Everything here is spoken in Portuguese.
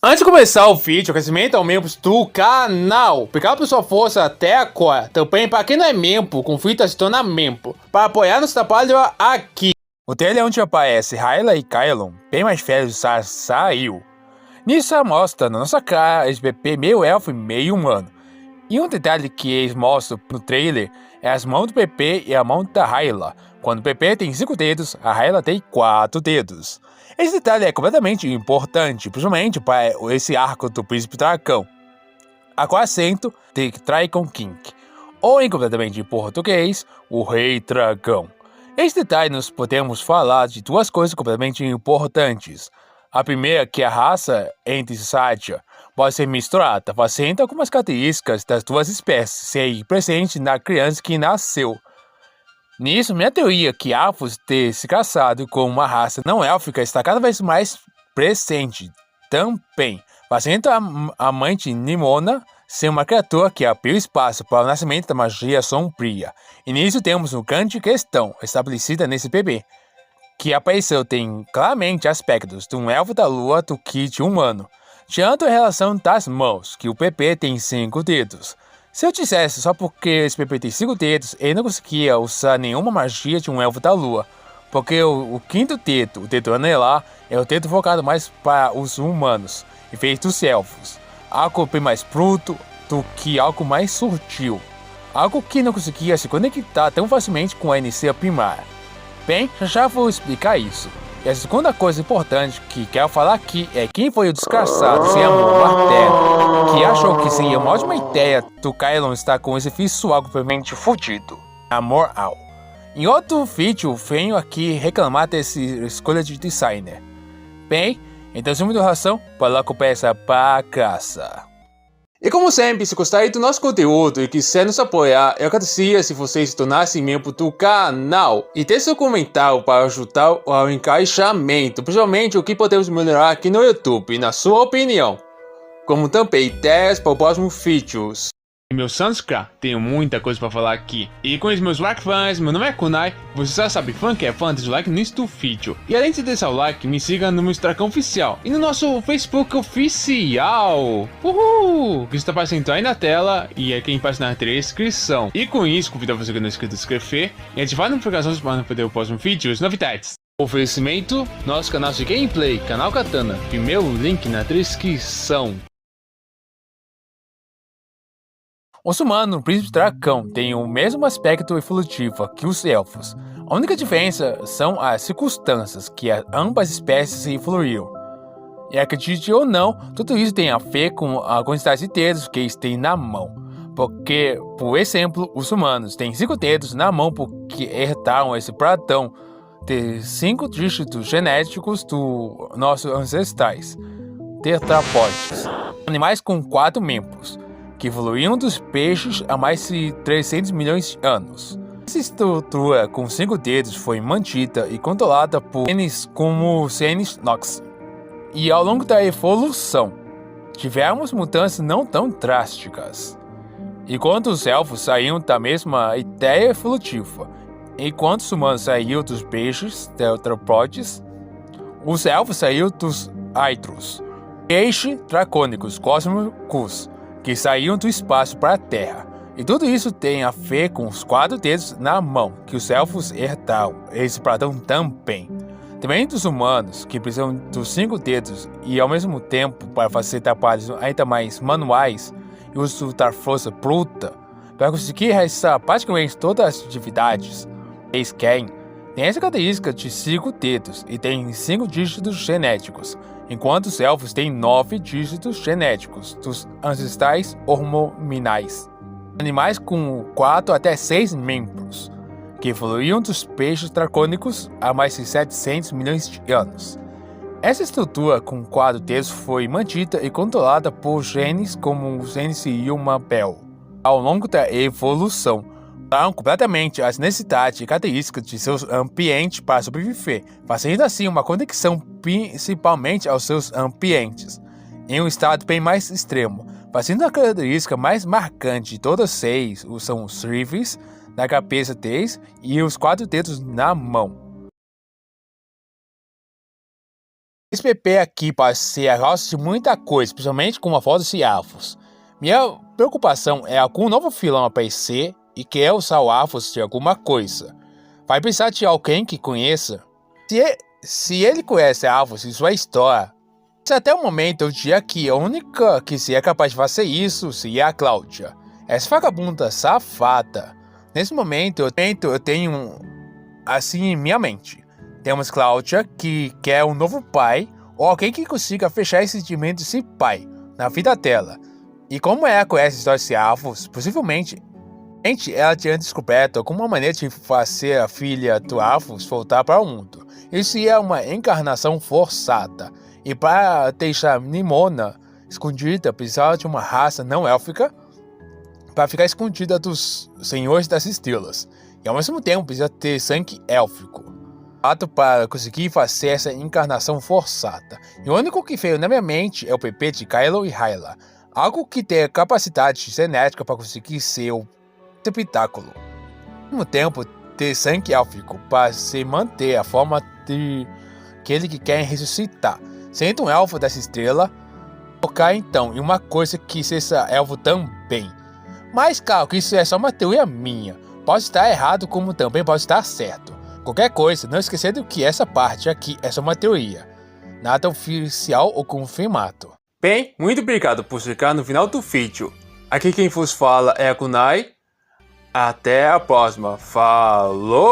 Antes de começar o vídeo, agradecimento aos membros do canal. Obrigado por sua força até agora. Também para quem não é membro, confira a se tornar membro para apoiar nosso trabalho aqui. O trailer onde aparece Hyla e Kylon, bem mais velhos, saiu. Nisso mostra na nossa cara esse bebê meio elfo e meio humano. E um detalhe que eles mostram no trailer é as mãos do Pepe e a mão da Hyla. Quando o Pepe tem 5 dedos, a Hyla tem 4 dedos. Esse detalhe é completamente importante, principalmente para esse arco do Príncipe Dragão. A qual assento de Dragon King, ou em completamente em português, o Rei Dragão. Esse detalhe nós podemos falar de duas coisas completamente importantes. A primeira é que a raça entre Satya pode ser misturada, fazendo algumas características das duas espécies serem presentes na criança que nasceu. Nisso, minha teoria que Alphys ter se casado com uma raça não élfica está cada vez mais presente também, fazendo a mãe de Nimona ser uma criatura que abriu espaço para o nascimento da magia sombria. E nisso temos uma grande questão estabelecida nesse bebê, que apareceu tem claramente aspectos de um elfo da lua do que de um humano, tirando a relação das mãos, que o bebê tem 5 dedos. Se eu dissesse só porque esse bebê tem 5 dedos, ele não conseguia usar nenhuma magia de um elfo da lua, porque o quinto dedo, o dedo anelar, é o dedo focado mais para os humanos, em vez dos elfos. Algo bem mais bruto do que algo mais sutil. Algo que não conseguia se conectar tão facilmente com a energia primária. Bem, já vou explicar isso. E a segunda coisa importante que quero falar aqui é quem foi o desgraçado sem amor materno, que achou que seria uma ótima ideia do Kylon estar com esse visual completamente fudido. Amor ao. Em outro vídeo, venho aqui reclamar dessa escolha de designer. Bem, então sem muita ração, para começar pra graça. E como sempre, se gostarem do nosso conteúdo e quiser nos apoiar, eu agradecia se vocês se tornassem membro do canal. E deixe seu comentário para ajudar ao engajamento, principalmente o que podemos melhorar aqui no YouTube, na sua opinião. Como também ideias para os próximos vídeos. Meu Sanskrit, tenho muita coisa para falar aqui. E com os meus like fãs, meu nome é Kunai, você já sabe, fã que é fã, deixa o like no início do vídeo. E além de deixar o like, me siga no meu Instagram oficial e no nosso Facebook oficial. Uhul! Que está aparecendo aí na tela e é quem aparece na descrição. E com isso, convido você que não é inscrito a se inscrever e ativar as notificações para não perder o próximo vídeo e as novidades. Oferecimento, nosso canal de gameplay, Canal Katana, primeiro link na descrição. Os humanos no Príncipe Dragão têm o mesmo aspecto evolutivo que os elfos. A única diferença são as circunstâncias que ambas espécies evoluíram. E acredite ou não, tudo isso tem a ver com a quantidade de dedos que eles têm na mão. Porque, por exemplo, os humanos têm 5 dedos na mão porque herdaram esse padrão de 5 dígitos genéticos dos nossos ancestrais, tetrapódes, animais com 4 membros, que evoluíram dos peixes há mais de 300 milhões de anos. Essa estrutura com 5 dedos foi mantida e controlada por genes como os genes Nox. E ao longo da evolução, tivemos mudanças não tão drásticas. Enquanto os elfos saíram da mesma ideia evolutiva, enquanto os humanos saíram dos peixes, tetrapódes, os elfos saíram dos hydros, peixes dracônicos cósmicos, que saíram do espaço para a Terra. E tudo isso tem a ver com os 4 dedos na mão, que os elfos herdaram, esse padrão também. Também dos humanos, que precisam dos 5 dedos e ao mesmo tempo para fazer trabalhos ainda mais manuais e uso da força bruta, para conseguir realizar praticamente todas as atividades. Eles querem, tem essa característica de 5 dedos e tem 5 dígitos genéticos, enquanto os elfos têm 9 dígitos genéticos dos ancestrais hormonais. Animais com 4 até 6 membros, que evoluíram dos peixes dracônicos há mais de 700 milhões de anos. Essa estrutura com 4 dedos foi mantida e controlada por genes como os genes de Human Bell. Ao longo da evolução, mudaram completamente as necessidades e características de seus ambientes para sobreviver, fazendo assim uma conexão principalmente aos seus ambientes, em um estado bem mais extremo, fazendo a característica mais marcante de todas 6 são os rifles na cabeça deles e os 4 dedos na mão. Esse PP aqui pode ser a causa de muita coisa, principalmente com uma foto de elfos. Minha preocupação é algum novo vilão aparecer e quer usar o elfos de alguma coisa. Vai precisar de alguém que conheça. Se ele conhece elfos e sua história, até o momento eu diria que a única que seria capaz de fazer isso seria a Cláudia. Essa vagabunda safada. Nesse momento eu tenho assim em minha mente. Temos Cláudia que quer um novo pai ou alguém que consiga fechar esse sentimento desse pai na vida dela. E como ela conhece histórias de elfos, possivelmente ela tinha descoberto alguma maneira de fazer a filha do elfos voltar para o mundo. Isso é uma encarnação forçada. E para deixar Nimona escondida, precisava de uma raça não élfica para ficar escondida dos Senhores das Estrelas. E ao mesmo tempo precisa ter sangue élfico. Para conseguir fazer essa encarnação forçada. E o único que veio na minha mente é o PP de Kylo e Hyla. Algo que tem capacidade genética para conseguir ser o receptáculo. Ao mesmo tempo, ter sangue élfico para se manter a forma de aquele que quer ressuscitar. Sendo um elfo dessa estrela, focar então em uma coisa que seja elfo também. Mas claro que isso é só uma teoria minha. Pode estar errado como também pode estar certo. Qualquer coisa, não esquecendo que essa parte aqui é só uma teoria. Nada oficial ou confirmado. Bem, muito obrigado por ficar no final do vídeo. Aqui quem vos fala é a Kunai. Até a próxima. Falou!